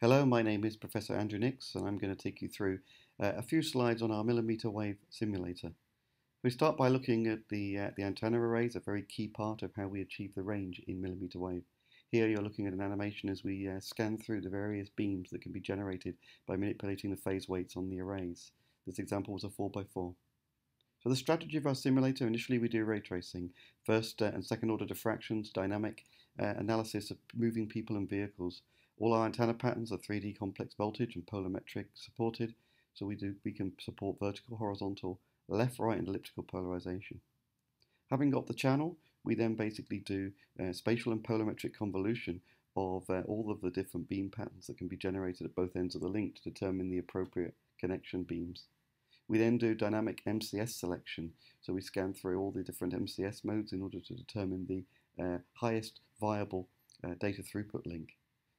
Hello, my name is Professor Andrew Nix, and I'm going to take you through a few slides on our mmWave simulator. We start by looking at the antenna arrays, a very key part of how we achieve the range in mmWave. Here you're looking at an animation as we scan through the various beams that can be generated by manipulating the phase weights on the arrays. This example was a 4x4. For the strategy of our simulator, initially we do ray tracing, first and second order diffractions, dynamic analysis of moving people and vehicles. All our antenna patterns are 3D complex voltage and polarimetric supported, so we can support vertical, horizontal, left, right and elliptical polarization. Having got the channel, we then basically do spatial and polarimetric convolution of all of the different beam patterns that can be generated at both ends of the link to determine the appropriate connection beams. We then do dynamic MCS selection, so we scan through all the different MCS modes in order to determine the highest viable data throughput link.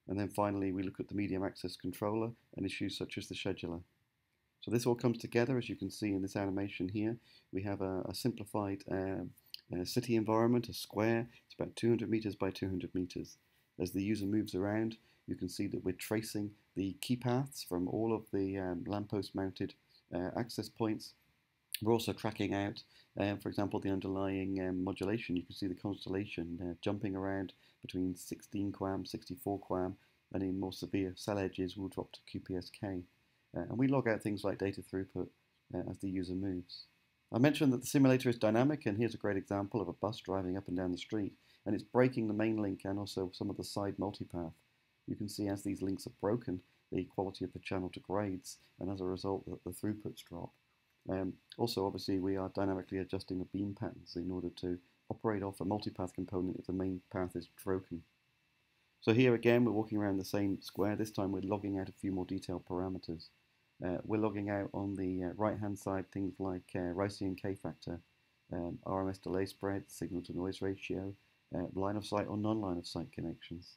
And then finally we look at the medium access controller and issues such as the scheduler. So this all comes together, as you can see in this animation here. We have a simplified city environment, a square. It's about 200 meters by 200 meters. As the user moves around, you can see that we're tracing the key paths from all of the lamppost mounted access points. We're also tracking out, for example, the underlying modulation. You can see the constellation jumping around between 16 QAM, 64 QAM, and in more severe cell edges we'll drop to QPSK. And we log out things like data throughput as the user moves. I mentioned that the simulator is dynamic, and here's a great example of a bus driving up and down the street, and it's breaking the main link and also some of the side multipath. You can see as these links are broken, the quality of the channel degrades, and as a result the throughputs drop. Also, obviously, we are dynamically adjusting the beam patterns in order to operate off a multipath component if the main path is broken. So here again, we're walking around the same square. This time we're logging out a few more detailed parameters. We're logging out on the right-hand side things like Riccian K-factor, RMS delay spread, signal-to-noise ratio, line of sight or non-line of sight connections,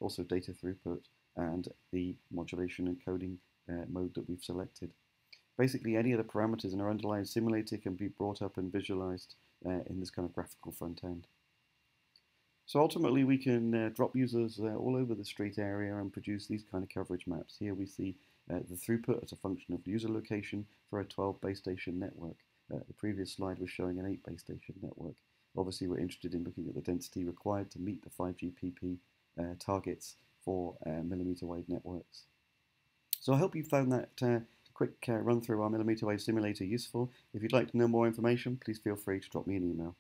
also data throughput, and the modulation and coding mode that we've selected. Basically, any of the parameters in our underlying simulator can be brought up and visualized in this kind of graphical front end. So ultimately, we can drop users all over the street area and produce these kind of coverage maps. Here we see the throughput as a function of user location for a 12 base station network. The previous slide was showing an 8 base station network. Obviously, we're interested in looking at the density required to meet the 5GPP targets for mmWave networks. So I hope you found that quick run through our mmWave simulator useful. If you'd like to know more information, please feel free to drop me an email.